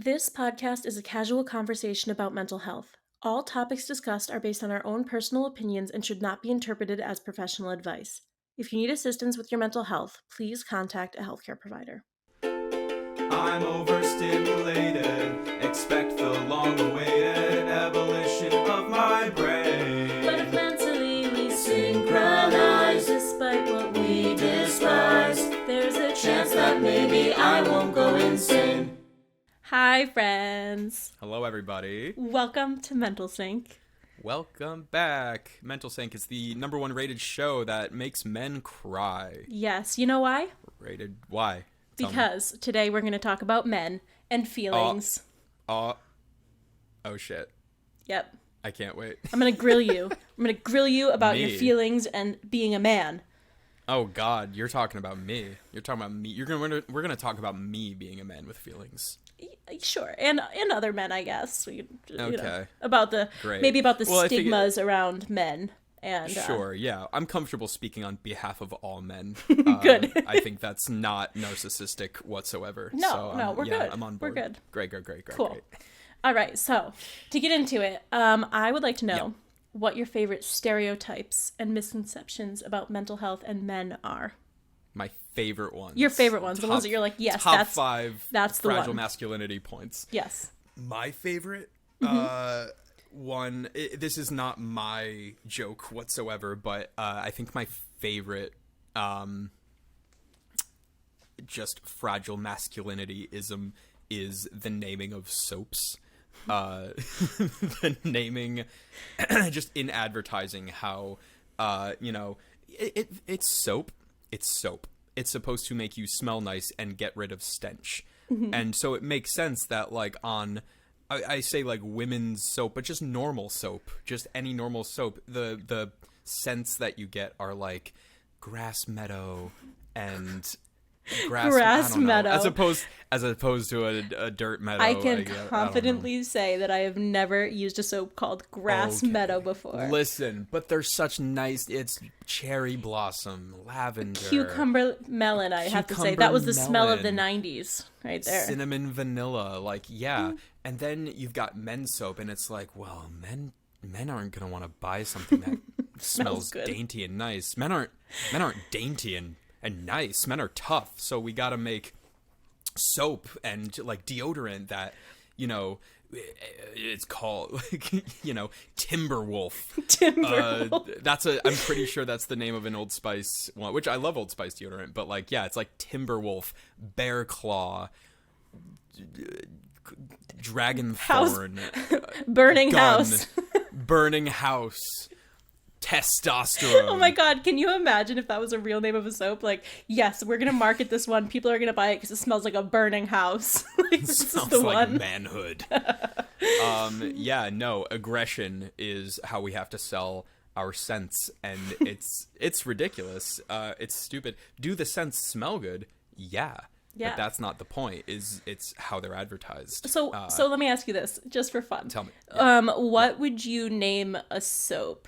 This podcast is a casual conversation about mental health. All topics discussed are based on our own personal opinions and should not be interpreted as professional advice. If you need assistance with your mental health, please contact a healthcare provider. I'm overstimulated, expect the long-awaited abolition of my brain. But if mentally we synchronize, despite what we despise, there's a chance that maybe I won't go insane. Hi, friends. Hello, everybody. Welcome to Mental Sync. Welcome back. Mental Sync is the #1 rated show that makes men cry. Yes, you know why? Rated why? Because today we're going to talk about men and feelings. Oh shit. Yep. I can't wait. I'm going to grill you. I'm going to grill you about Me? your feelings and being a man. Oh God, you're talking about me. You're talking about me. We're gonna talk about me being a man with feelings. Sure, and other men, I guess. Okay. About the Great. maybe about the Well, stigmas around men. And sure, yeah. I'm comfortable speaking on behalf of all men. Good. I think that's not narcissistic whatsoever. No, we're good. I'm on board. We're good. Great. Cool. Great. All right, so to get into it, I would like to know what your favorite stereotypes and misconceptions about mental health and men are. My favorite ones. Your favorite ones, the ones that you're like, yes, top that's 5 that's the fragile one. Masculinity points. Yes. My favorite one, this is not my joke whatsoever, but I think my favorite just fragile masculinityism is the naming of soaps. The naming just in advertising how it's soap. It's soap. It's supposed to make you smell nice and get rid of stench. And so it makes sense that like on I say like women's soap, but just normal soap, just any normal soap, the scents that you get are like grass meadow and grass meadow, as opposed to a dirt meadow. I can confidently say that I have never used a soap called grass meadow before. Listen, but they're such nice. It's cherry blossom, lavender, cucumber melon. I have to say that was the smell of the 90s right there. Cinnamon vanilla, like And then you've got men's soap, and it's like, well, men aren't gonna want to buy something that smells dainty and nice. Men aren't dainty and nice. Men are tough, so we gotta make soap and like deodorant that it's called like Timberwolf. Timberwolf. I'm pretty sure that's the name of an Old Spice one, which I love Old Spice deodorant, but like it's like Timberwolf, Bear Claw, Dragon Thorn, Burning Gun, House. Burning House, Testosterone. Oh my God, can you imagine if that was a real name of a soap? Like, yes, we're gonna market this one. People are gonna buy it because it smells like a burning house. Like, this is the like one. Manhood. Aggression is how we have to sell our scents, and it's ridiculous. It's stupid. Do the scents smell good? Yeah. But that's not the point. It's how they're advertised. So let me ask you this, just for fun. Tell me. What would you name a soap?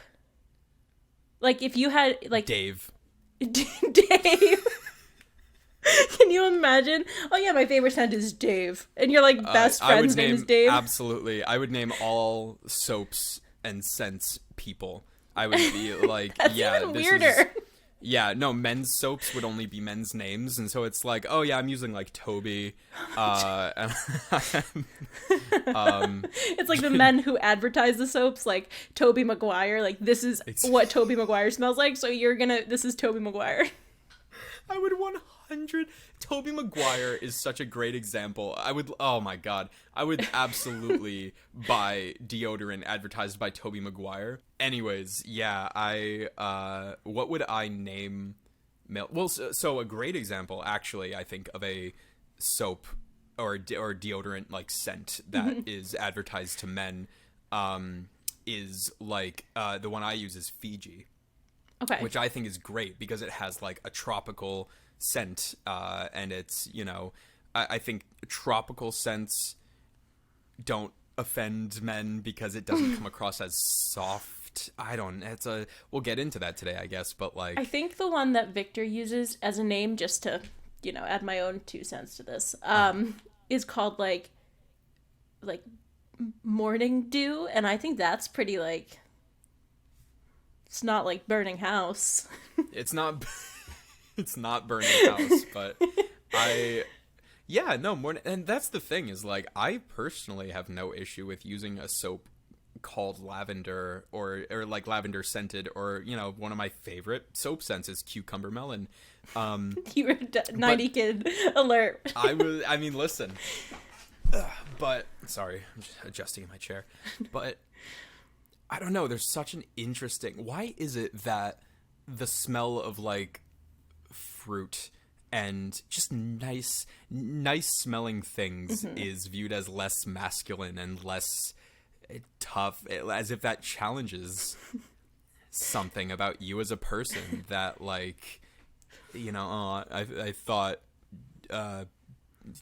Like if you had like Dave. Dave. Can you imagine? Oh yeah, my favorite scent is Dave, and your like best friend's name is Dave. Absolutely, I would name all soaps and scents people. I would be like, That's even weirder. Men's soaps would only be men's names, and so it's like, oh yeah, I'm using like Toby. It's like the men who advertise the soaps, like Toby Maguire. Like this is what Toby Maguire smells like, so this is Toby Maguire. I would 100. Toby Maguire is such a great example. Oh my God. I would absolutely buy deodorant advertised by Toby Maguire. Anyways, what would I name male? Well, so a great example, actually, I think, of a soap or deodorant like scent that is advertised to men is like the one I use is Fiji. Okay. Which I think is great because it has like a tropical scent, and it's, I think tropical scents don't offend men because it doesn't come across as soft. We'll get into that today, I guess, but like. I think the one that Victor uses as a name, just to, add my own 2 cents to this, is called like like morning dew, and I think that's pretty like it's not like burning house. It's not it's not burning house, but I yeah, no, more, and that's the thing is like I personally have no issue with using a soap called lavender or like lavender scented, or you know, one of my favorite soap scents is cucumber melon. You were 90 But kid alert. I mean, listen, but sorry, I'm just adjusting in my chair. But I don't know, there's such an interesting, why is it that the smell of like fruit and just nice smelling things is viewed as less masculine and less tough, as if that challenges something about you as a person, that like, you know, I thought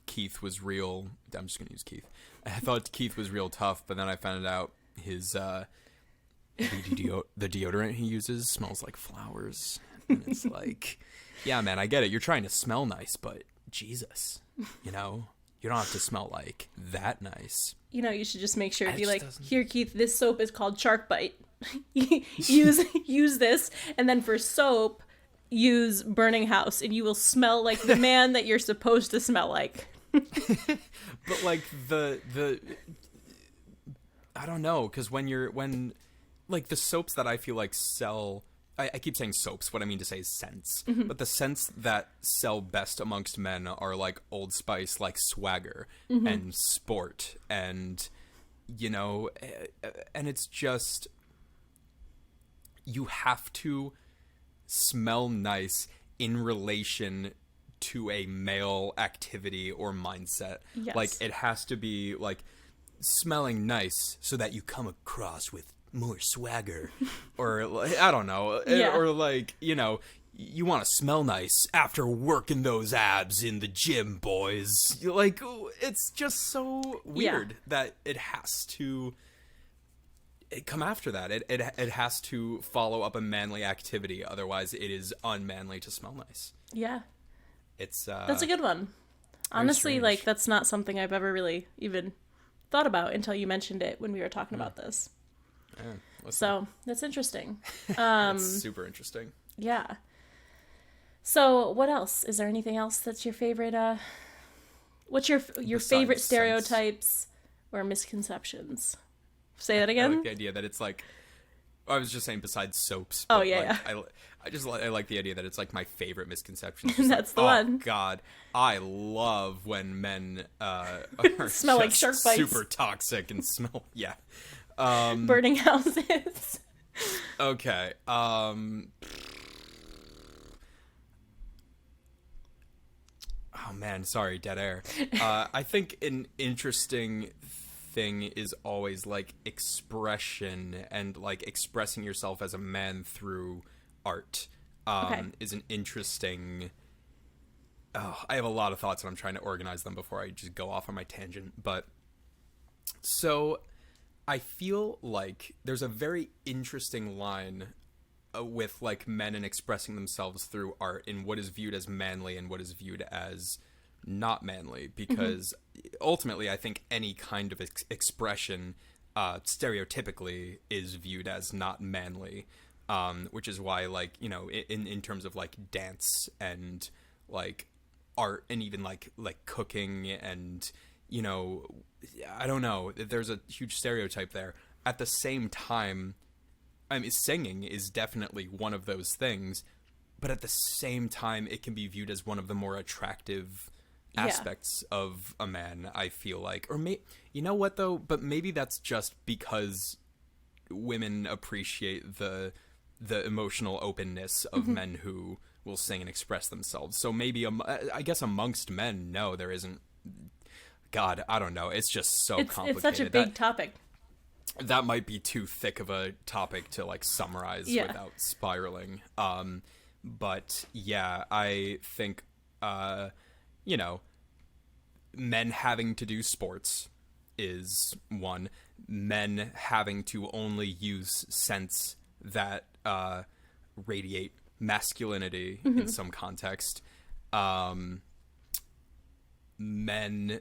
Keith was real. I'm just gonna use Keith. I thought Keith was real tough, but then I found out his the deodorant he uses smells like flowers, and it's like, yeah, man, I get it. You're trying to smell nice, but Jesus, you know, you don't have to smell like that nice. You know, you should just make sure It if you just like, doesn't. here, Keith, this soap is called Shark Bite. use this, and then for soap, use Burning House, and you will smell like the man that you're supposed to smell like. But like the I don't know, because when like the soaps that I feel like sell, I keep saying soaps, what I mean to say is scents, but the scents that sell best amongst men are like Old Spice, like Swagger and Sport, and you know, and it's just, you have to smell nice in relation to a male activity or mindset. Yes. Like it has to be like smelling nice so that you come across with more swagger, or like, I don't know, Yeah. or like, you know, you want to smell nice after working those abs in the gym, boys. Like, it's just so weird that it has to come after that. It has to follow up a manly activity, otherwise it is unmanly to smell nice. Yeah, It's that's a good one. Honestly, strange. like, that's not something I've ever really even thought about until you mentioned it when we were talking about this. Yeah, listen, So that's interesting. it's super interesting. Yeah. So what else? Is there anything else that's your favorite? What's your Besides favorite sense. stereotypes or misconceptions? Say that I again. like the idea that it's like, I was just saying besides soaps. Oh, but yeah, like, I like the idea that it's like my favorite misconception. That's the oh, one. God, I love when men are Smell like just shark bites. super toxic and smell. Yeah. Burning houses. Okay. Oh man, sorry, dead air. I think an interesting thing is always like expression, and like expressing yourself as a man through art Okay. is an interesting. Oh, I have a lot of thoughts and I'm trying to organize them before I just go off on my tangent. But so I feel like there's a very interesting line with like men and expressing themselves through art in what is viewed as manly and what is viewed as not manly, because ultimately I think any kind of expression stereotypically is viewed as not manly, which is why, like, you know, in terms of like dance and like art and even like cooking and, you know, I don't know, there's a huge stereotype there. At the same time, I mean, singing is definitely one of those things, but at the same time, it can be viewed as one of the more attractive aspects of a man, I feel like. Or you know what though? But maybe that's just because women appreciate the emotional openness of men who will sing and express themselves. So maybe I guess amongst men, no, there isn't. God, I don't know. It's just so complicated. It's such a big topic. That might be too thick of a topic to like summarize without spiraling. But yeah, I think you know, men having to do sports is one. Men having to only use scents that radiate masculinity in some context. Men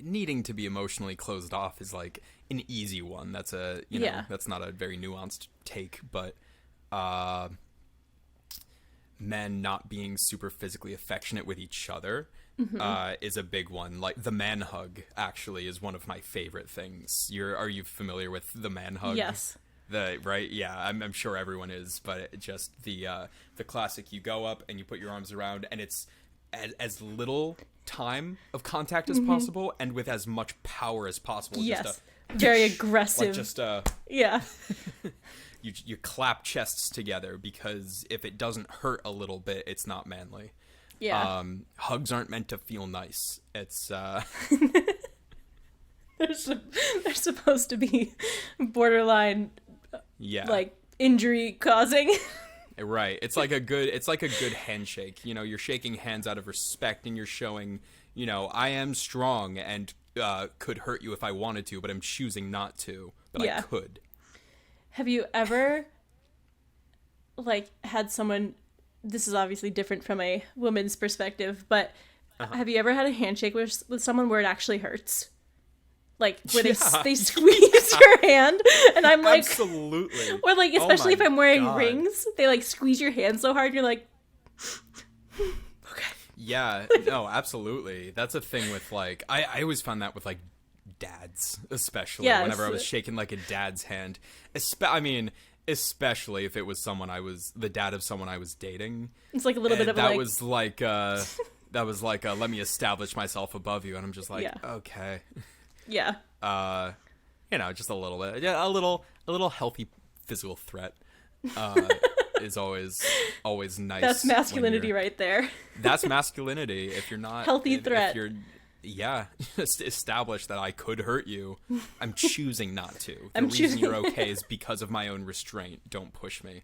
needing to be emotionally closed off is like an easy one. That's a Yeah. that's not a very nuanced take, but men not being super physically affectionate with each other is a big one. Like the man hug actually is one of my favorite things. Are you familiar with the man hug? Yes. Right, yeah, I'm sure everyone is, but just the classic, you go up and you put your arms around, and it's as little time of contact as possible and with as much power as possible. Yes. Very aggressive. Like just yeah. you clap chests together, because if it doesn't hurt a little bit, it's not manly. Yeah. Hugs aren't meant to feel nice. It's They're supposed to be borderline, yeah, like, injury causing. right. It's like a good handshake. You're shaking hands out of respect, and you're showing, I am strong and could hurt you if I wanted to, but I'm choosing not to. But Yeah. I could. Have you ever, like, had someone, this is obviously different from a woman's perspective, but have you ever had a handshake with someone where it actually hurts? Like, where they squeeze your hand, and I'm like... Absolutely. Or, like, especially if I'm wearing God. rings, they, like, squeeze your hand so hard, you're like... okay. Yeah, no, absolutely. That's a thing with, like, I always found that with, like, dads, especially. Yes. Whenever I was shaking, like, a dad's hand. Especially if it was the dad of someone I was dating. It's like a little bit of a, that like... was like, let me establish myself above you. And I'm just like, Yeah. okay. Yeah. Just a little bit. Yeah, a little healthy physical threat is always nice. That's masculinity right there. That's masculinity. If you're not Healthy threat. Just establish that I could hurt you. I'm choosing not to. The I'm reason choosing you're not okay is because of my own restraint. Don't push me.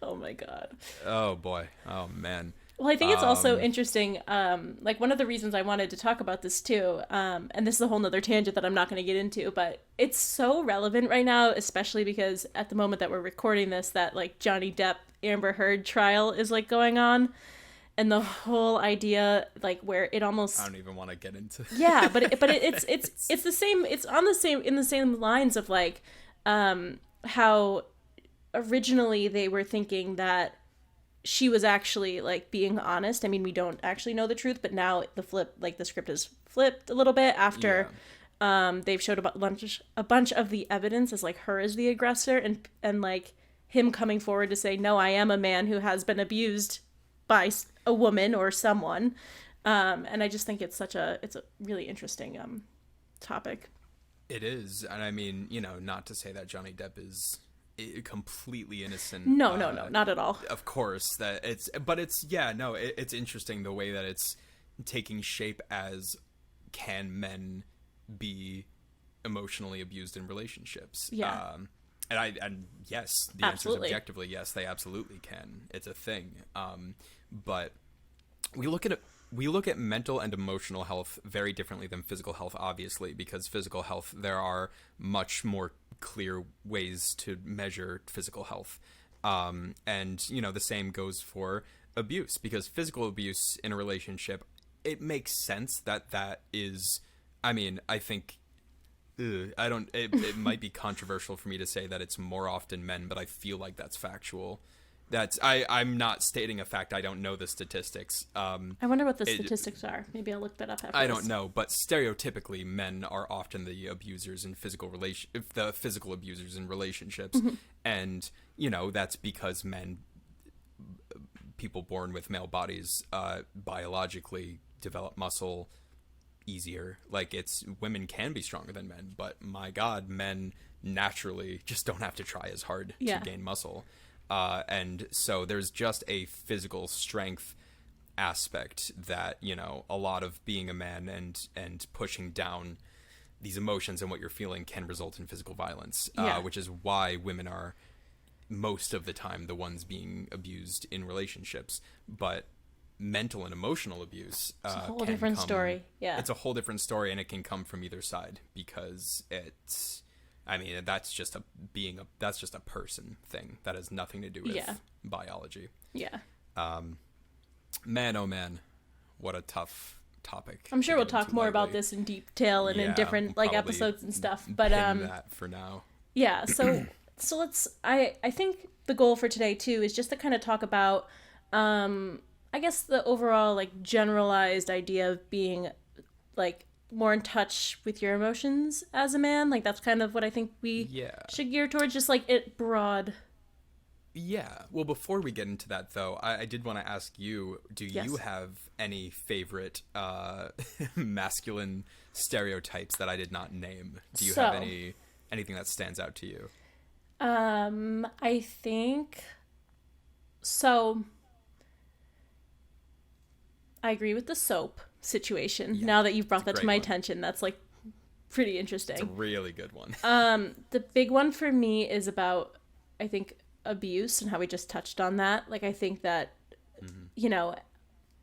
Oh my god. Oh boy. Oh man. Well, I think it's also interesting, like, one of the reasons I wanted to talk about this, too, and this is a whole nother tangent that I'm not going to get into, but it's so relevant right now, especially because at the moment that we're recording this, that, like, Johnny Depp Amber Heard trial is, like, going on, and the whole idea, like, where it almost... I don't even want to get into it. Yeah, but it's the same, it's on the same, in the same lines of, like, how originally they were thinking that she was actually, like, being honest. I mean, we don't actually know the truth, but now the script is flipped a little bit after they've showed a bunch of the evidence as, like, her as the aggressor, and like him coming forward to say, no, I am a man who has been abused by a woman or someone. And I just think it's a really interesting topic. It is, and I mean, not to say that Johnny Depp is completely innocent. No, not at all. Of course, it's interesting the way that it's taking shape as, can men be emotionally abused in relationships? Yeah. And yes, the answer is objectively yes, they absolutely can. It's a thing. But we look at mental and emotional health very differently than physical health, obviously, because physical health, there are much more clear ways to measure physical health. And, the same goes for abuse, because physical abuse in a relationship, it makes sense that is, I mean, I think, it might be controversial for me to say that it's more often men, but I feel like that's factual. I'm not stating a fact. I don't know the statistics. I wonder what the statistics are. Maybe I'll look that up after I don't know, but stereotypically, men are often the abusers in the physical abusers in relationships, and that's because people born with male bodies, biologically develop muscle easier. Like, women can be stronger than men, but my God, men naturally just don't have to try as hard to gain muscle. And so there's just a physical strength aspect that, a lot of being a man and pushing down these emotions and what you're feeling can result in physical violence, which is why women are most of the time the ones being abused in relationships. But mental and emotional abuse, it's a whole different story. Yeah. It's a whole different story, and it can come from either side, because that's just a person thing that has nothing to do with biology. Yeah. Man, oh man, what a tough topic I'm to sure we'll get talk into more about lightly. this in detail and in Yeah, we'll different like probably episodes and stuff. But pin that for now. yeah, so let's I think the goal for today too is just to kind of talk about I guess the overall like generalized idea of being like more in touch with your emotions as a man. Like that's kind of what I think we Yeah. should gear towards, just like it broad. Yeah. Well, before we get into that, though, I did want to ask you, do you Yes. have any favorite masculine stereotypes that I did not name? Do you have So, anything that stands out to you? I think so. I agree with the soap situation. Yeah. Now that you've It's brought a that to great my one. attention, that's like pretty It's a interesting. really good one. The big one for me is about, I think, abuse and how we just touched on that. Like, I think that, you know,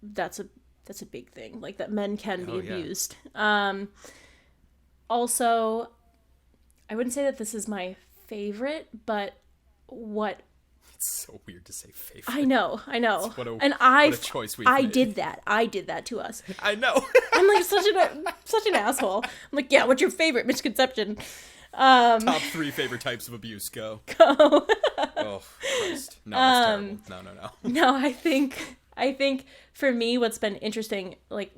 that's a that's a big thing. Like that men can be Oh, yeah. abused. Also, I wouldn't say that this is my favorite, but what It's so weird to say I favorite. know, I know, What a, and what a choice we've I made. did that. I did that to us. I know. I'm like such an asshole. I'm like, yeah, what's your favorite misconception? Top 3 favorite types of abuse. Go. Go. Oh, Christ. No, that's terrible. No. No, I think for me, what's been interesting, like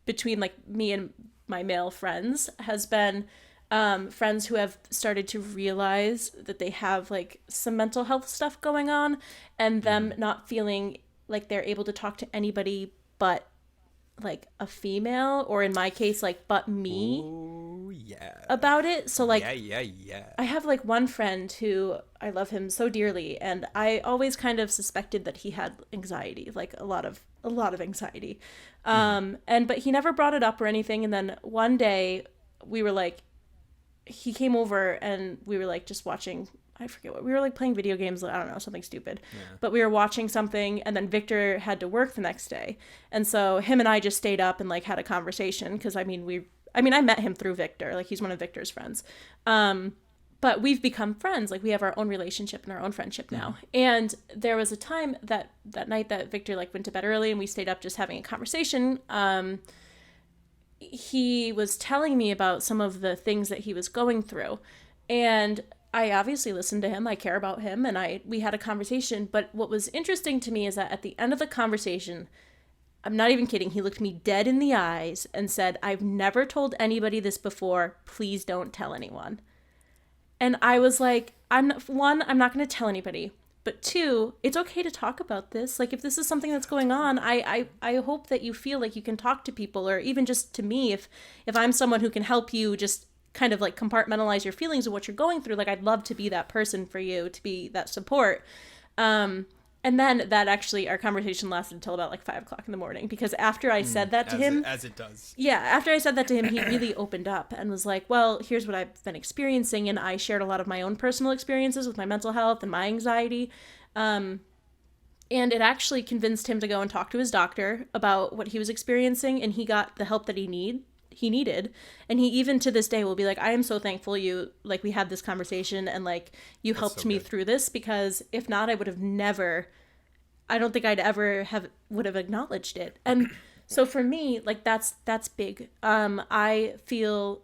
between like me and my male friends, has been friends who have started to realize that they have like some mental health stuff going on, and them not feeling like they're able to talk to anybody but like a female, or in my case, like but me Oh, yeah. about it. So like Yeah. I have like one friend who I love him so dearly, and I always kind of suspected that he had anxiety, like a lot of anxiety. And but he never brought it up or anything. And then one day we were like, he came over and we were like just watching, I forget what we were like, playing video games, I don't know, something stupid. Yeah. But we were watching something, and then Victor had to work the next day. And so him and I just stayed up and like had a conversation, because I met him through Victor, like he's one of Victor's friends. But we've become friends, like we have our own relationship and our own friendship now. And there was a time that night that Victor like went to bed early and we stayed up just having a conversation. He was telling me about some of the things that he was going through, and I obviously listened to him. I care about him, and we had a conversation. But what was interesting to me is that at the end of the conversation, I'm not even kidding, he looked me dead in the eyes and said, "I've never told anybody this before. Please don't tell anyone." And I was like, I'm not going to tell anybody. But 2, it's okay to talk about this. Like, if this is something that's going on, I hope that you feel like you can talk to people, or even just to me, if I'm someone who can help you just kind of like compartmentalize your feelings of what you're going through. Like, I'd love to be that person for you, to be that support. And then that actually, our conversation lasted until about like 5:00 in the morning, because after I said that to him, as it does. yeah, after I said that to him, he really opened up and was like, well, here's what I've been experiencing. And I shared a lot of my own personal experiences with my mental health and my anxiety. And it actually convinced him to go and talk to his doctor about what he was experiencing. And he got the help that he needed. And he even to this day will be like, I am so thankful we had this conversation, and like you helped so me good. through this, because if not, I don't think I'd ever would have acknowledged it. And so for me, like that's big. I feel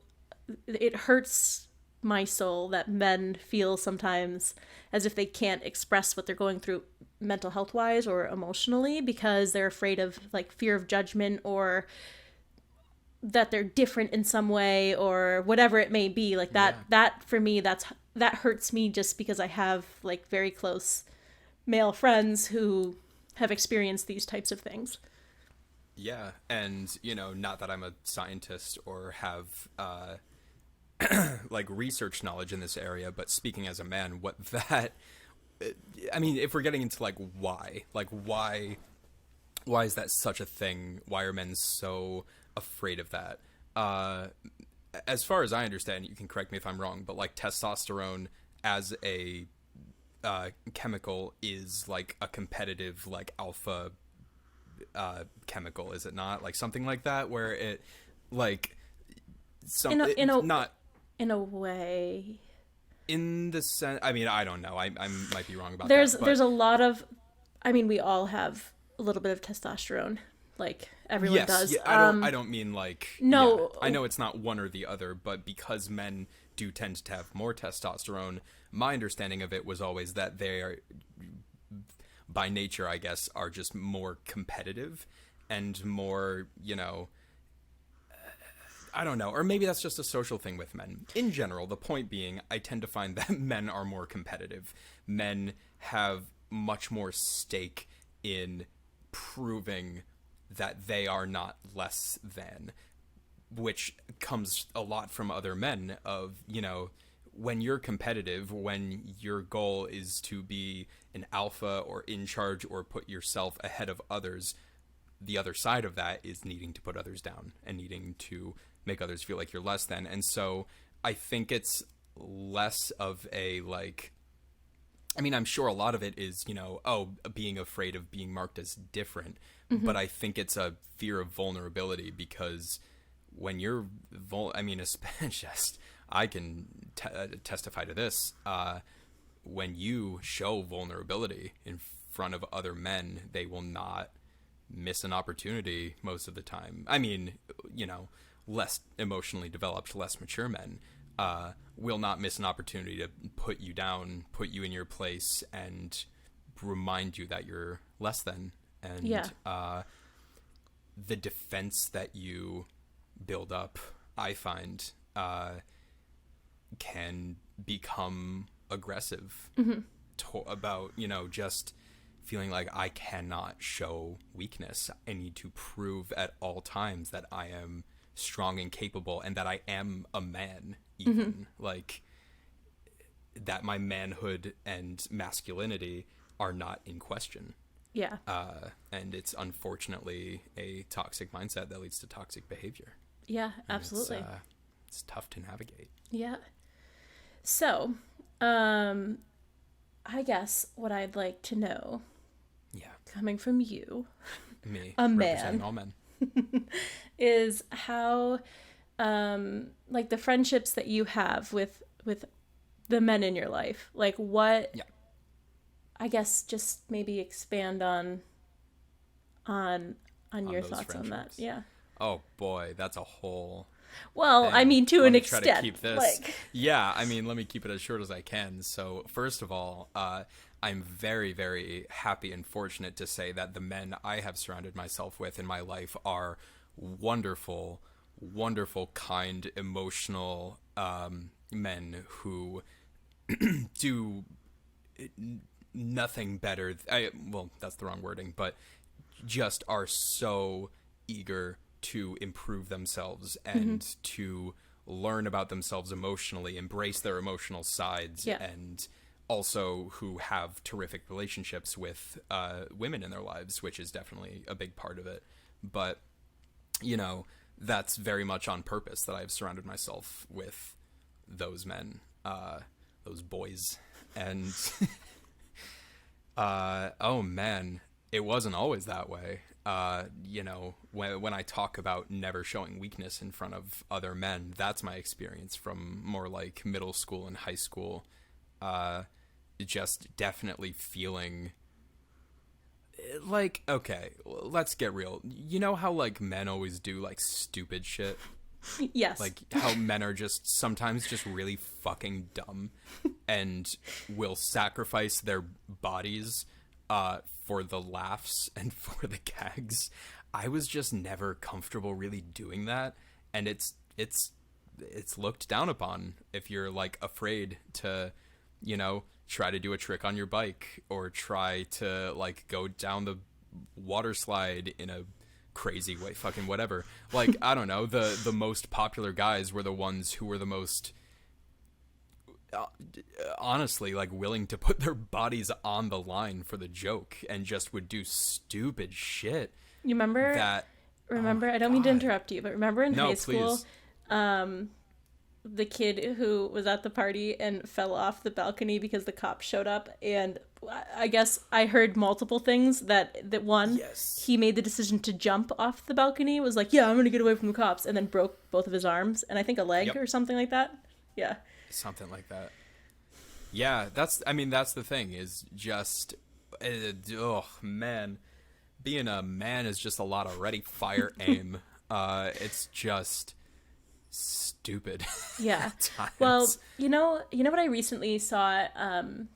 it hurts my soul that men feel sometimes as if they can't express what they're going through mental health wise or emotionally, because they're afraid of like fear of judgment, or that they're different in some way, or whatever it may be. Like that for me, that hurts me, just because I have like very close male friends who have experienced these types of things. Yeah, and not that I'm a scientist or have like research knowledge in this area, but speaking as a man, if we're getting into like why is that such a thing? Why are men so afraid of that? As far as I understand, you can correct me if I'm wrong, but like testosterone as a chemical is like a competitive like alpha chemical, is it not? Like something like that, where it like not in a way, in the sense. I mean, I don't know. I might be wrong about there's that. there's a lot of, we all have a little bit of testosterone, like everyone Yes, does. yeah, I don't mean like, yeah, No. I know it's not one or the other, but because men do tend to have more testosterone, my understanding of it was always that they are, by nature, I guess, are just more competitive and more, I don't know, or maybe that's just a social thing with men. In general, the point being, I tend to find that men are more competitive. Men have much more stake in proving that they are not less than, which comes a lot from other men of, when you're competitive, when your goal is to be an alpha or in charge or put yourself ahead of others, the other side of that is needing to put others down and needing to make others feel like you're less than. And so I think it's less of a like, I mean, I'm sure a lot of it is, being afraid of being marked as different, but I think it's a fear of vulnerability because when you're, I mean, especially just, I can testify to this, when you show vulnerability in front of other men, they will not miss an opportunity most of the time. I mean, less emotionally developed, less mature men will not miss an opportunity to put you down, put you in your place, and remind you that you're less than. And Yeah. The defense that you build up, I find, can become aggressive about, just feeling like I cannot show weakness. I need to prove at all times that I am strong and capable and that I am a man, even like that my manhood and masculinity are not in question. Yeah. And it's unfortunately a toxic mindset that leads to toxic behavior. Yeah, And absolutely. it's tough to navigate. Yeah. So, I guess what I'd like to know, Yeah. coming from you, Me, a representing man, all men. is how, like the friendships that you have with the men in your life, like what, Yeah. I guess just maybe expand on On your those thoughts on that. friendships. Yeah. Oh boy, that's a whole Well, I thing. mean, to Let an me try to extent, keep this. like, Yeah, I mean, let me keep it as short as I can. So, first of all, I'm very, very happy and fortunate to say that the men I have surrounded myself with in my life are wonderful, wonderful, kind, emotional men who do nothing better. Well, that's the wrong wording, but just are so eager to improve themselves and to learn about themselves emotionally, embrace their emotional sides, yeah. and also who have terrific relationships with women in their lives, which is definitely a big part of it. But, that's very much on purpose that I've surrounded myself with those men, those boys. And, oh man, it wasn't always that way. When I talk about never showing weakness in front of other men, that's my experience from more like middle school and high school. Just definitely feeling like, okay, let's get real. You know how like men always do like stupid shit? Yes. Like how men are just sometimes just really fucking dumb and will sacrifice their bodies for the laughs and for the gags. I was just never comfortable really doing that, and it's looked down upon if you're like afraid to, try to do a trick on your bike or try to like go down the water slide in a crazy way, fucking whatever. Like, I don't know, the most popular guys were the ones who were the most honestly like willing to put their bodies on the line for the joke and just would do stupid shit. You remember That remember oh I don't mean to God. interrupt you, but remember in No, high school, please. the kid who was at the party and fell off the balcony because the cops showed up, and I guess I heard multiple things that one, Yes. he made the decision to jump off the balcony, was like, yeah, I'm gonna get away from the cops, and then broke both of his arms and I think a leg Yep. or something like that. Yeah. Something like that. Yeah, that's the thing is just oh man, being a man is just a lot of ready, fire, aim. It's just stupupid. Yeah. At Well, times. you know what I recently saw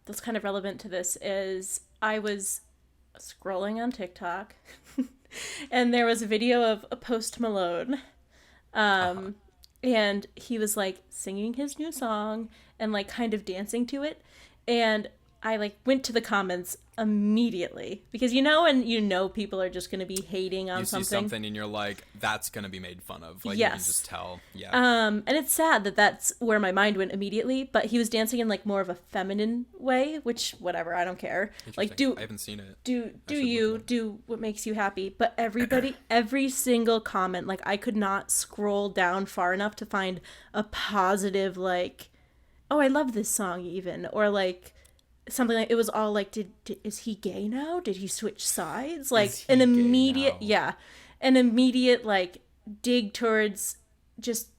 that's kind of relevant to this is I was scrolling on TikTok and there was a video of a Post Malone. Uh-huh. And he was like singing his new song and like kind of dancing to it. And I like went to the comments immediately because and people are just going to be hating You on see something. something and you're like, that's gonna be made fun of. Like, you can just Yes. tell. Yeah. And it's sad that that's where my mind went immediately, but he was dancing in like more of a feminine way, which whatever, I don't care. Like Interesting. do I haven't seen it. do I do should look it you up. do what makes you happy, but every single comment, like I could not scroll down far enough to find a positive like, oh, I love this song even, or like something like it was all like is he gay now? Did he switch sides? Like Is an he gay immediate, now? yeah, an immediate like dig towards just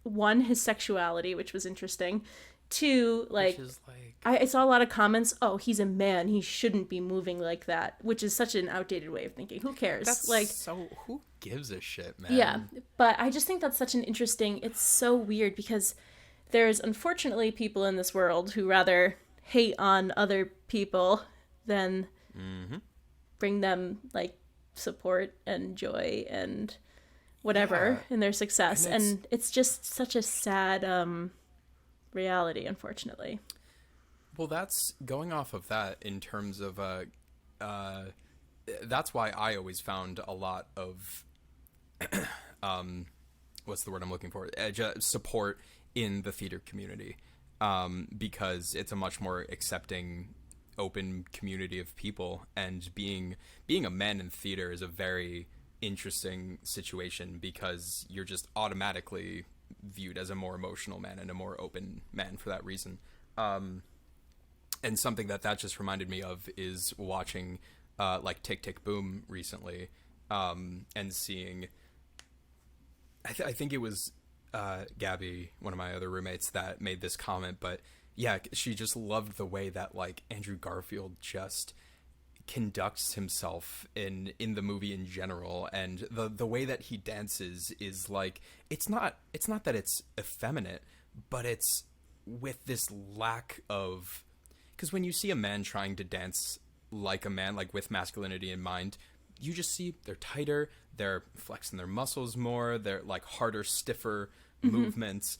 one, his sexuality, which was interesting. Two, Which like is like, I saw a lot of comments, oh, he's a man, he shouldn't be moving like that, which is such an outdated way of thinking. Who cares? that's Like, so. Who gives a shit, yeah. man? But I just think that's such an interesting, it's so weird because there's unfortunately people in this world who rather hate on other people than Mm-hmm. bring them like support and joy and whatever Yeah, in their and success. And it's just such a sad reality, unfortunately. well, that's going off of that in terms of uh, that's why I always found a lot of what's the word I'm looking for? Support in the theater community, because it's a much more accepting, open community of people, and being a man in theater is a very interesting situation because you're just automatically viewed as a more emotional man and a more open man for that reason. And something that just reminded me of is watching like Tick Tick Boom recently, and seeing I think it was Gabby, one of my other roommates, that made this comment, but yeah, she just loved the way that like Andrew Garfield just conducts himself in the movie in general, and the way that he dances is like it's not that it's effeminate, but it's with this lack of, because when you see a man trying to dance like a man, like with masculinity in mind, you just see they're tighter, they're flexing their muscles more, they're like harder, stiffer Mm-hmm. movements.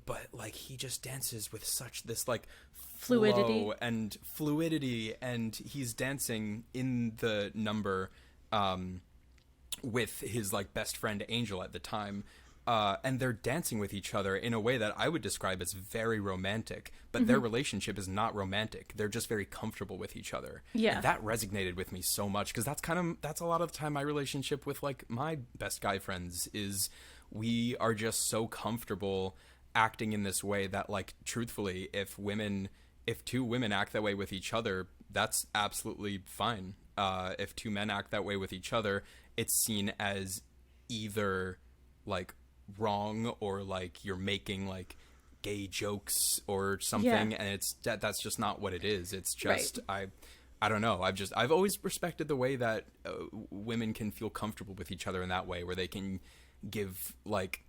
But like he just dances with such this like Fluidity. flow and fluidity, and he's dancing in the number with his like best friend Angel at the time. And they're dancing with each other in a way that I would describe as very romantic, but their Mm-hmm. relationship is not romantic. They're just very comfortable with each other. Yeah. And that resonated with me so much because that's a lot of the time my relationship with like my best guy friends is, we are just so comfortable acting in this way that like truthfully, if two women act that way with each other, that's absolutely fine. If two men act that way with each other, it's seen as either like wrong or like you're making like gay jokes or Yeah. something, and that's just not what it is. It's Right. just I don't know. I've always respected the way that women can feel comfortable with each other in that way, where they can give like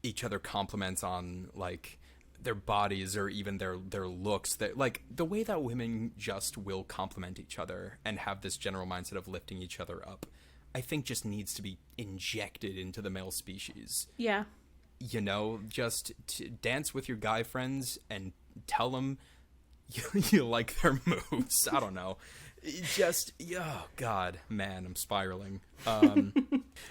each other compliments on like their bodies or even their looks, that like the way that women just will compliment each other and have this general mindset of lifting each other up, I think just needs to be injected into the male species. Yeah. Just to dance with your guy friends and tell them you like their moves. I don't know. Just, oh God, man, I'm spiraling. Did we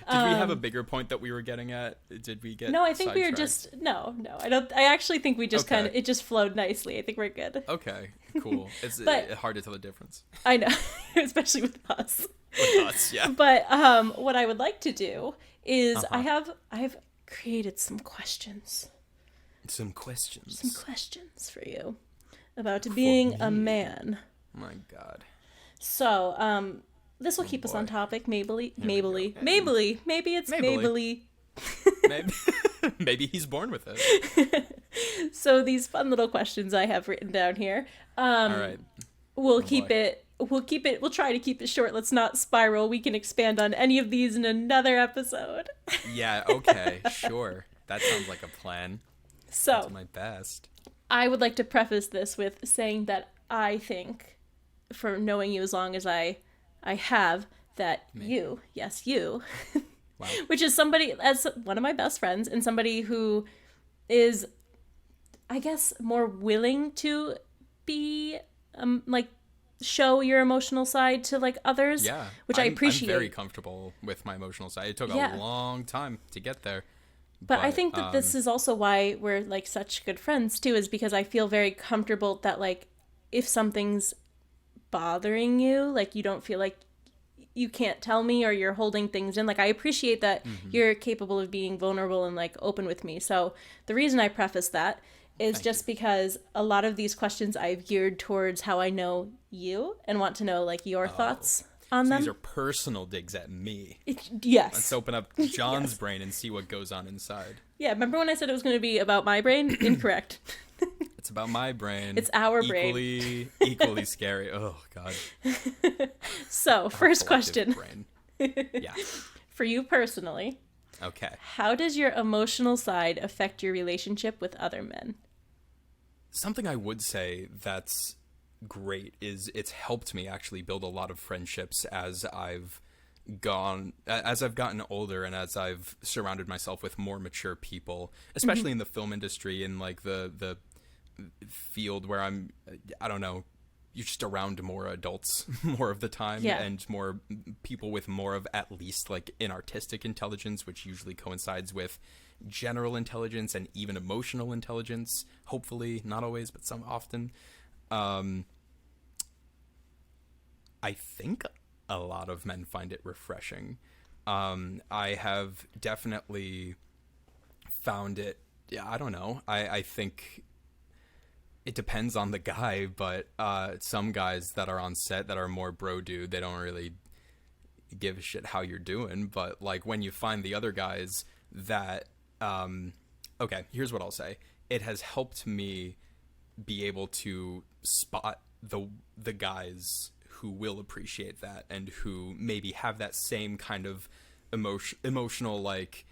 have a bigger point that we were getting at? Did we get No, I think we were sidetracked? just no. I don't. I actually think we just kind Okay. of it just flowed nicely. I think we're good. Okay, cool. It's But hard to tell the difference I know, especially with us. with us. Yeah. But what I would like to do is Uh-huh. I've created some questions, Some some questions. questions for you about being a me. man. My God. So this will Oh keep us on boy. topic. Here we go. Maybe it's Mabley. Mabley. Maybe, maybe he's born with it. So these fun little questions I have written down here. All right. We'll Oh keep boy. it We'll try to keep it short. Let's not spiral. We can expand on any of these in another episode. Yeah, okay, sure. That sounds like a plan. I'll do So, my best. I would like to preface this with saying that I think, for knowing you as long as I have, that Me. yes, you, Wow. which is somebody, as one of my best friends, and somebody who is, I guess, more willing to be, like, show your emotional side to, like, others, Yeah, which I I'm very appreciate. comfortable with my emotional side. It took a Yeah. long time to get there, But I but think that this is also why we're, like, such good friends, too, is because I feel very comfortable that, like, if something's bothering you, like, you don't feel like you can't tell me or you're holding things in. Like, I appreciate that mhm. you're capable of being vulnerable and, like, open with me. So the reason I preface that is Thank you. just because a lot of these questions I've geared towards how I know you and want to know, like, your Oh, thoughts on so these them. are personal digs at me. Let's Yes. open up John's Yes. brain and see what goes on inside. Yeah, remember when I said it was going to be about my brain? Incorrect. It's about my brain. It's our brain. Equally scary. Oh God. So, Our first collective question brain. Yeah. for you personally, Okay. how does your emotional side affect your relationship with other men? Something I would say that's great is it's helped me actually build a lot of friendships as I've gotten older and as I've surrounded myself with more mature people, especially in the film industry and like the field where I don't know, you're just around more adults more of the time Yeah. and more people with more of at least like an artistic intelligence, which usually coincides with general intelligence and even emotional intelligence, hopefully, not always, but some often. um I think a lot of men find it refreshing. I have definitely found it. Yeah, I don't know. I think it depends on the guy, but some guys that are on set that are more bro dude, they don't really give a shit how you're doing. But like when you find the other guys that, okay, here's what I'll say. It has helped me be able to spot the guys who will appreciate that and who maybe have that same kind of emotional like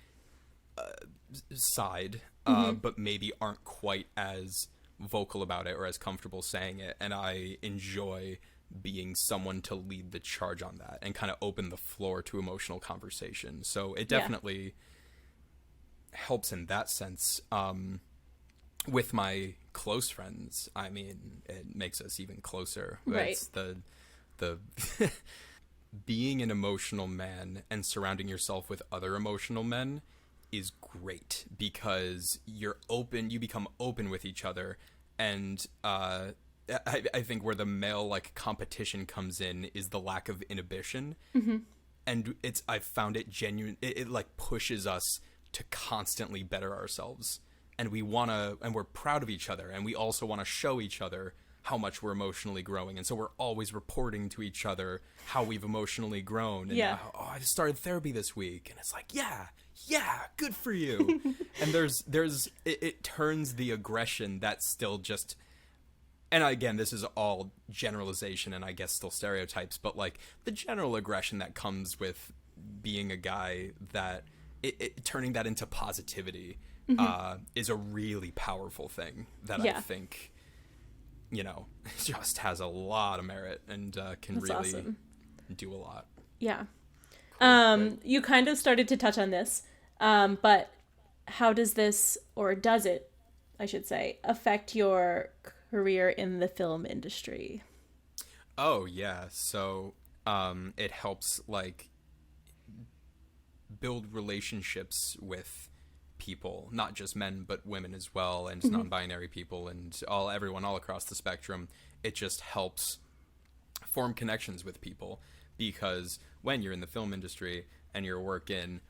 side, but maybe aren't quite as vocal about it or as comfortable saying it. And I enjoy being someone to lead the charge on that and kind of open the floor to emotional conversation. So it Yeah. definitely helps in that sense. With my close friends, I mean, it makes us even closer. Right. It's the being an emotional man and surrounding yourself with other emotional men is great because you become open with each other. And I think where the male like competition comes in is the lack of inhibition. And I've found it genuine. It like pushes us to constantly better ourselves, and we're proud of each other, and we also want to show each other how much we're emotionally growing. And so we're always reporting to each other how we've emotionally grown. And Yeah. oh, I just started therapy this week, and it's like, yeah, good for you. And it turns the aggression that's still just, and again, this is all generalization and I guess still stereotypes, but like the general aggression that comes with being a guy, that turning that into positivity is a really powerful thing that I Yeah. think, just has a lot of merit and can That's really awesome. do a lot. Yeah. Cool. Great. You kind of started to touch on this, but how does this, or does it, I should say, affect your career in the film industry? Oh yeah, so it helps like build relationships with people, not just men but women as well, and non-binary people and everyone all across the spectrum. It just helps form connections with people, because when you're in the film industry and you're working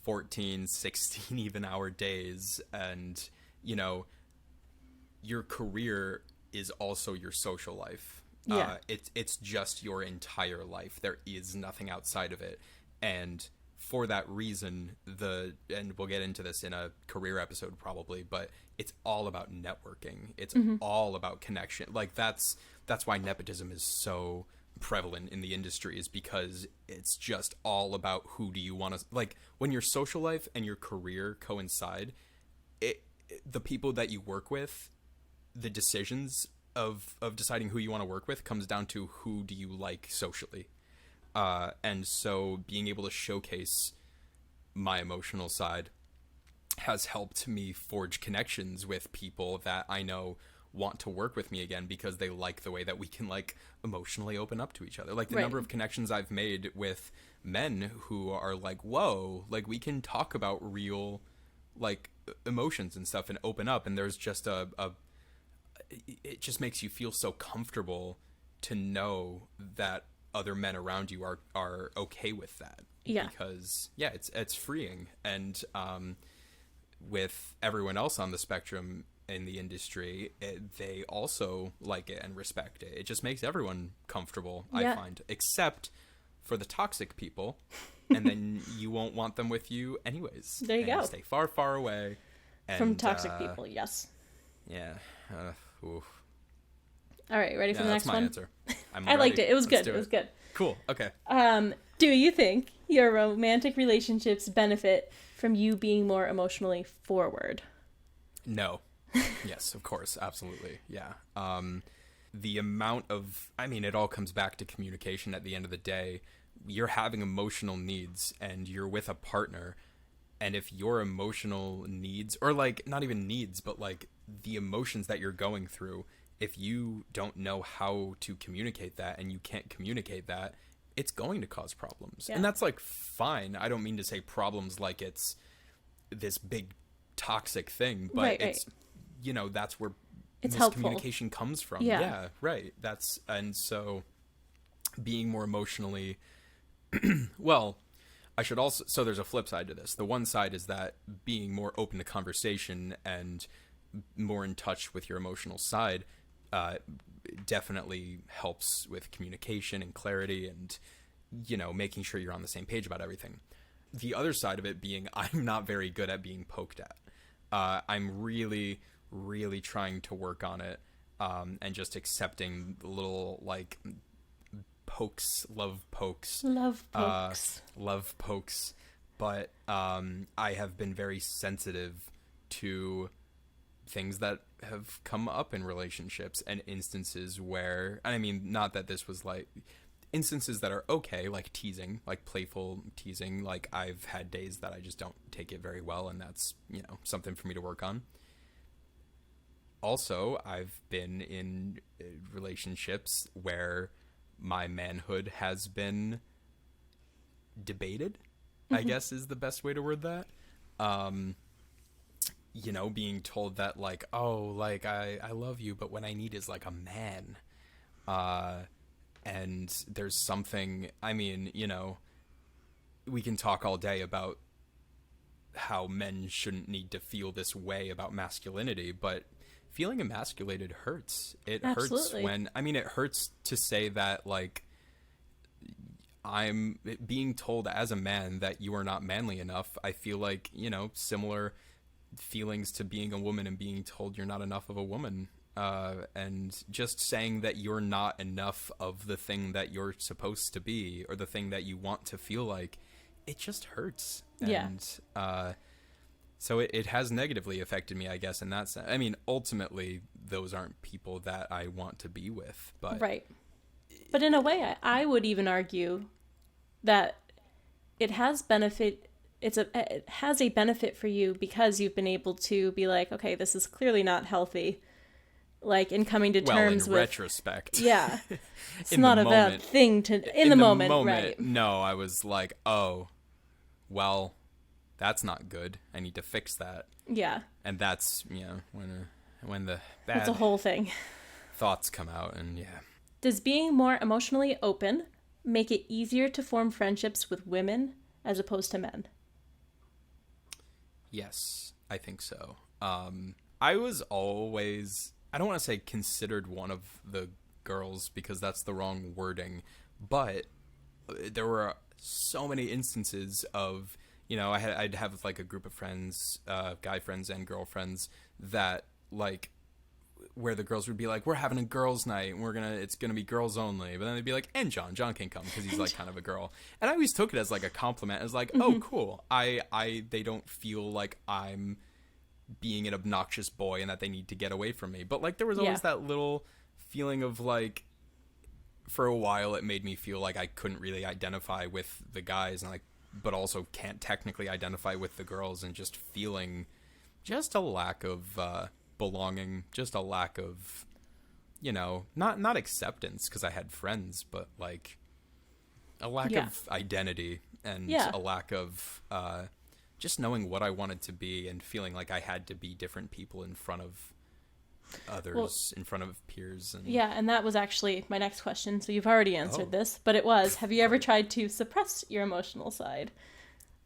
14, 16 even hour days, and your career is also your social life. Yeah. It's just your entire life. There is nothing outside of it. And for that reason, and we'll get into this in a career episode probably, but it's all about networking. It's all about connection. Like that's why nepotism is so prevalent in the industry is because it's just all about who do you want to, like, when your social life and your career coincide, the people that you work with, the decisions of deciding who you want to work with comes down to who do you like socially. And so being able to showcase my emotional side has helped me forge connections with people that I know want to work with me again because they like the way that we can, like, emotionally open up to each other. Like, the Right. number of connections I've made with men who are like, whoa, like, we can talk about real, like, emotions and stuff and open up, and there's just it just makes you feel so comfortable to know that other men around you are okay with that. Yeah. Because it's freeing. And with everyone else on the spectrum in the industry, they also like it and respect it. It just makes everyone comfortable, Yeah. I find, except for the toxic people, and then you won't want them with you anyways. There you and go. Stay far, far away. And, From toxic people, yes. Yeah. Oof. All right, ready for the that's next my one? answer. I'm I liked ready. it. It was Let's good. do It was good. Cool. Okay. Do you think your romantic relationships benefit from you being more emotionally forward? No. Yes, of course. Absolutely. Yeah. The amount of, I mean, it all comes back to communication at the end of the day. You're having emotional needs and you're with a partner. And if your emotional needs, or, like, not even needs, but, like, the emotions that you're going through, if you don't know how to communicate that and you can't communicate that, it's going to cause problems. Yeah. And that's, like, fine. I don't mean to say problems like it's this big toxic thing, but Right, it's, you know, that's where It's helpful. miscommunication comes from. Yeah. Right. And so being more emotionally, well, I should also, so there's a flip side to this. The one side is that being more open to conversation and more in touch with your emotional side definitely helps with communication and clarity and, you know, making sure you're on the same page about everything. The other side of it being I'm not very good at being poked at. I'm really, really trying to work on it, and just accepting the little, like, pokes, love pokes. Love pokes. Love pokes. But I have been very sensitive to things that have come up in relationships and instances where, I mean, not that this was, like, instances that are okay, like teasing, like playful teasing. Like, I've had days that I just don't take it very well, and that's, you know, something for me to work on. Also, I've been in relationships where my manhood has been debated, I guess is the best way to word that. You know, being told that, like, oh, like, I love you, but what I need is, like, a man. And there's something, I mean, you know, we can talk all day about how men shouldn't need to feel this way about masculinity, but feeling emasculated hurts. It Absolutely. hurts when, I mean, it hurts to say that, like, I'm being told as a man that you are not manly enough. I feel like, you know, similar feelings to being a woman and being told you're not enough of a woman. And just saying that you're not enough of the thing that you're supposed to be or the thing that you want to feel like, it just hurts. Yeah. And so it has negatively affected me, I guess, in that sense. I mean, ultimately, those aren't people that I want to be with. But Right. But in a way, I would even argue that it has benefit. It has a benefit for you because you've been able to be like, okay, this is clearly not healthy. Like, in coming to terms in with retrospect. Yeah. It's In not the a bad moment- thing to in the moment, right? No, I was like, oh, well, that's not good. I need to fix that. Yeah. And that's, you know, when the It's bad a whole thing. thoughts come out, and yeah. Does being more emotionally open make it easier to form friendships with women as opposed to men? Yes, I think so. I was always, I don't want to say considered one of the girls because that's the wrong wording, but there were so many instances of, you know, I'd have like a group of friends, guy friends and girlfriends that, like, where the girls would be like, we're having a girls' night, and it's gonna be girls only. But then they'd be like, and John can come because he's like kind of a girl. And I always took it as like a compliment. I was like, oh, cool. They don't feel like I'm being an obnoxious boy and that they need to get away from me. But like there was always that little feeling of like, for a while it made me feel like I couldn't really identify with the guys, and like, but also can't technically identify with the girls, and just feeling just a lack of belonging, just a lack of, not acceptance because I had friends, but like a lack of identity, and a lack of just knowing what I wanted to be, and feeling like I had to be different people in front of others, in front of peers. And that was actually my next question. So you've already answered this, but it was, have you ever tried to suppress your emotional side?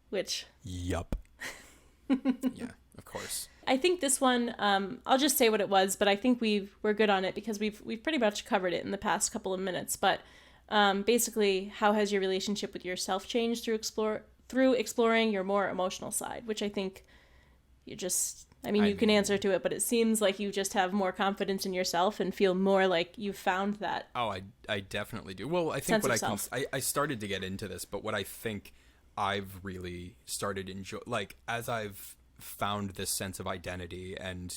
Which... Yup. Yeah, of course. I think this one, I'll just say what it was, but I think we're good on it because we've pretty much covered it in the past couple of minutes. But basically, how has your relationship with yourself changed through exploring your more emotional side? Which I think you can answer to it, but it seems like you just have more confidence in yourself and feel more like you've found that. Oh, I definitely do. Well, I think I started to get into this, but what I think I've really started enjoy, like, as I've found this sense of identity, and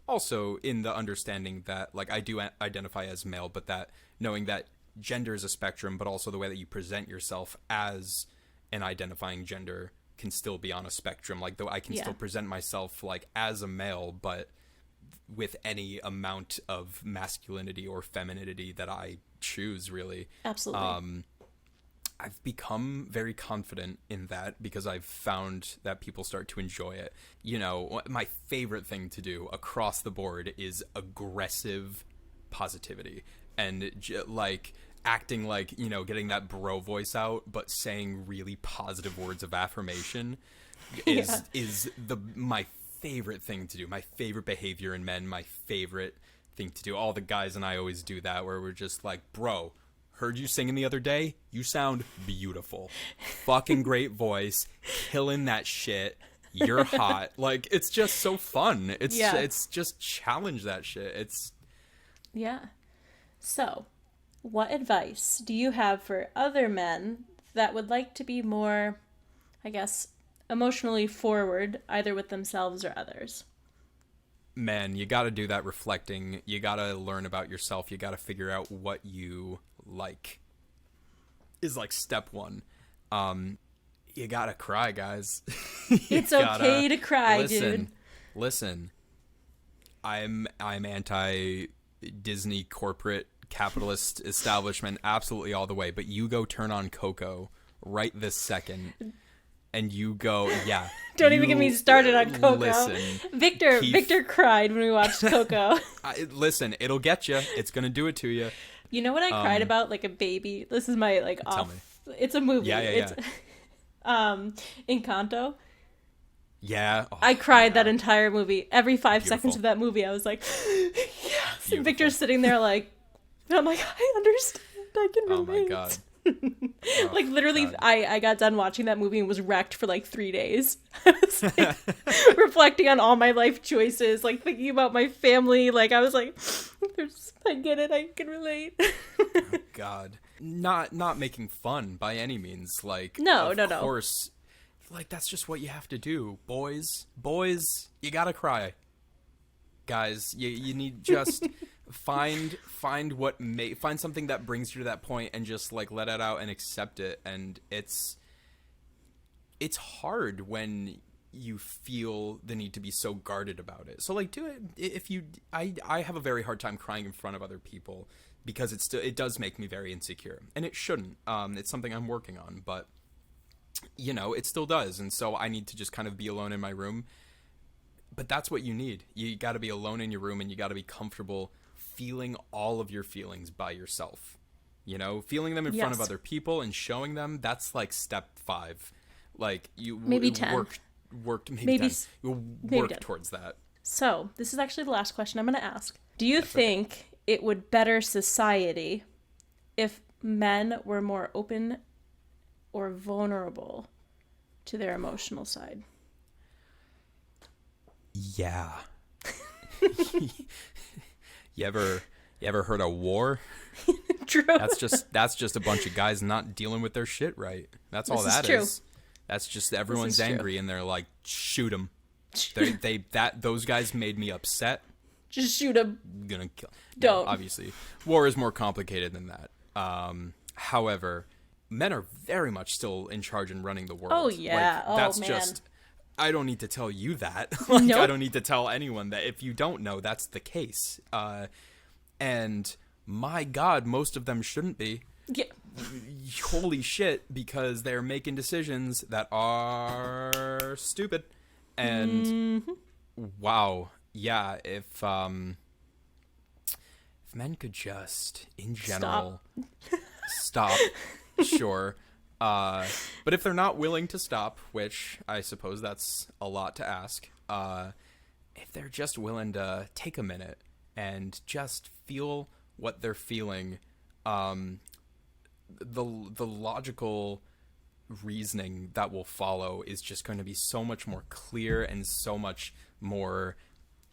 also in the understanding that like I do identify as male, but that knowing that gender is a spectrum, but also the way that you present yourself as an identifying gender can still be on a spectrum. Like, though I can still present myself like as a male, but with any amount of masculinity or femininity that I choose, really. Absolutely. I've become very confident in that because I've found that people start to enjoy it. My favorite thing to do across the board is aggressive positivity, and like acting like, getting that bro voice out, but saying really positive words of affirmation is my favorite thing to do. My favorite behavior in men, my favorite thing to do. All the guys and I always do that, where we're just like, bro, heard you singing the other day. You sound beautiful. Fucking great voice. Killing that shit. You're hot. Like, it's just so fun. It's just challenge that shit. So, what advice do you have for other men that would like to be more, I guess, emotionally forward, either with themselves or others? Man, you got to do that reflecting. You got to learn about yourself. You got to figure out what you like is like step one. You gotta cry, guys. It's okay to cry, dude. Listen, I'm anti Disney corporate capitalist establishment absolutely all the way, but you go turn on Coco right this second and you go, don't even get me started on Coco. Listen, Victor cried when we watched Coco. Listen, it'll get you. It's gonna do it to you. You know what I cried about like a baby? This is my like off. Me. It's a movie. Yeah. Encanto. Yeah. Oh, I cried that entire movie. Every 5 seconds of that movie, I was like, yes. And Victor's sitting there like, and I'm like, I understand. I can relate. Oh my god. Like literally, God. I got done watching that movie and was wrecked for like 3 days. I was like reflecting on all my life choices, like thinking about my family. Like I was like, I get it, I can relate. Oh God, not making fun by any means. Like no. Of course, like that's just what you have to do, boys. You gotta cry, guys. You need just. Find something that brings you to that point and just like let it out and accept it. And it's hard when you feel the need to be so guarded about it. So like do it if you I have a very hard time crying in front of other people because it does make me very insecure, and it shouldn't. It's something I'm working on, but it still does. And so I need to just kind of be alone in my room. But that's what you need. You got to be alone in your room, and you got to be comfortable feeling all of your feelings by yourself. Feeling them in front of other people and showing them, that's like step 5. Like you maybe 10 worked maybe 10. You'll work 10. towards that. So this is actually the last question I'm going to ask. Do you think it would better society if men were more open or vulnerable to their emotional side? You ever heard of war? True. That's just a bunch of guys not dealing with their shit right. That's all that is. That's just everyone's angry and they're like, shoot them. Those guys made me upset. Just shoot them. Gonna kill. Don't. No, obviously, war is more complicated than that. However, men are very much still in charge and running the world. Oh yeah. That's man. just. I don't need to tell you that. Like, Nope. I don't need to tell anyone that. If you don't know, that's the case. And my God, most of them shouldn't be. Yeah. Holy shit, because they're making decisions that are stupid. And wow, yeah, if men could just, in general, stop sure. But if they're not willing to stop, which I suppose that's a lot to ask, if they're just willing to take a minute and just feel what they're feeling, the logical reasoning that will follow is just going to be so much more clear and so much more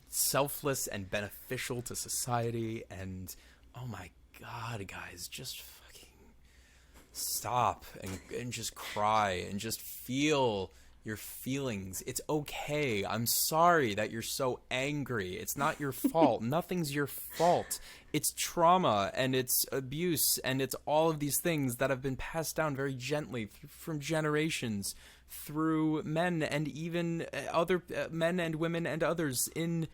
selfless and beneficial to society. And oh my God, guys, just fucking stop and just cry and just feel your feelings. It's okay. I'm sorry that you're so angry. It's not your fault. Nothing's your fault. It's trauma and it's abuse and it's all of these things that have been passed down very gently from generations through men and even other men and women and others in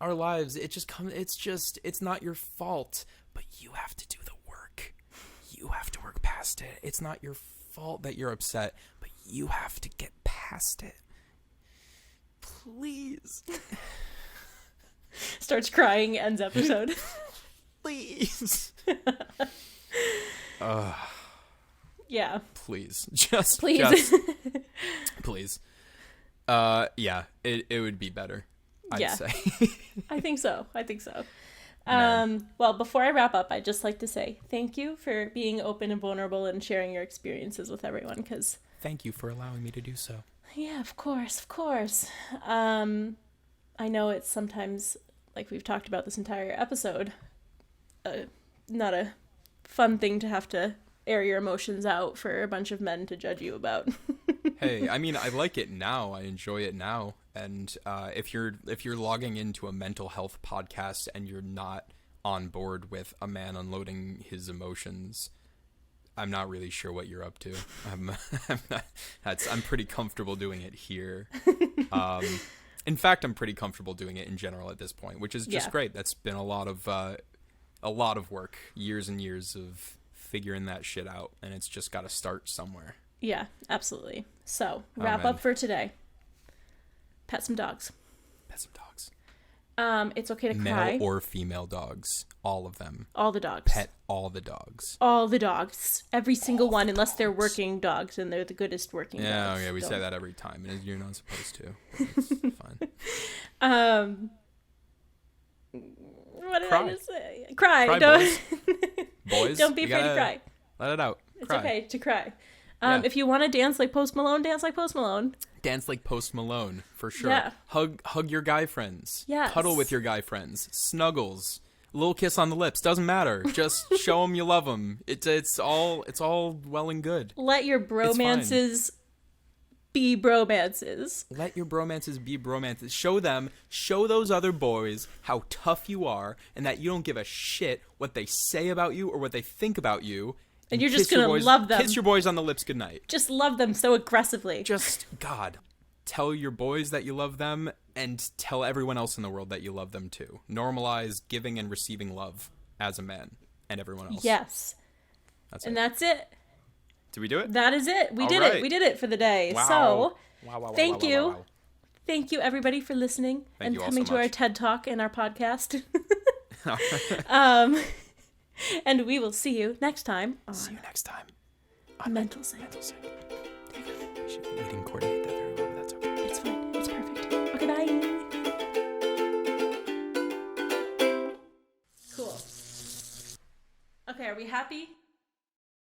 our lives. It's not your fault, but you have to do the work. You have to work past it. It's not your fault that you're upset, but you have to get past it. Please. Starts crying, ends episode. Please. Yeah. Please. Just Please. Please. Yeah, it would be better, I'd say. I think so. Man. Well, before I wrap up, I'd just like to say thank you for being open and vulnerable and sharing your experiences with everyone, because... Thank you for allowing me to do so. Yeah, of course. I know it's sometimes, like we've talked about this entire episode, not a fun thing to have to air your emotions out for a bunch of men to judge you about. Hey, I mean, I like it now. I enjoy it now. And if you're logging into a mental health podcast and you're not on board with a man unloading his emotions, I'm not really sure what you're up to. I'm pretty comfortable doing it here. In fact, I'm pretty comfortable doing it in general at this point, which is just great. That's been a lot of work, years and years of figuring that shit out, and it's just got to start somewhere. Yeah, absolutely. So, wrap up for today. Pet some dogs. Pet some dogs. It's okay to cry. Male or female dogs. All of them. All the dogs. Pet all the dogs. All the dogs. Every single one, unless they're working dogs, and they're the goodest working dogs. Yeah, okay, we say that every time, and you're not supposed to. It's fine. What did I just say? Cry. Boys. Boys. Don't be afraid to cry. Let it out. It's okay to cry. If you want to dance like Post Malone, dance like Post Malone. Dance like Post Malone, for sure. Yeah. Hug your guy friends. Yes. Cuddle with your guy friends. Snuggles. A little kiss on the lips. Doesn't matter. Just show them you love them. It's all well and good. Let your bromances be bromances. Let your bromances be bromances. Show those other boys how tough you are and that you don't give a shit what they say about you or what they think about you. And you're just going to love them. Kiss your boys on the lips goodnight. Just love them so aggressively. God, tell your boys that you love them and tell everyone else in the world that you love them too. Normalize giving and receiving love as a man and everyone else. Yes. That's it. Did we do it? That is it. We did it. We did it for the day. Wow. So, thank you. Thank you, everybody, for listening and coming to our TED Talk and our podcast. And we will see you next time. On Mental Sync. We didn't coordinate that very well, but that's okay. It's fine. It's perfect. Okay, bye. Cool. Okay, are we happy?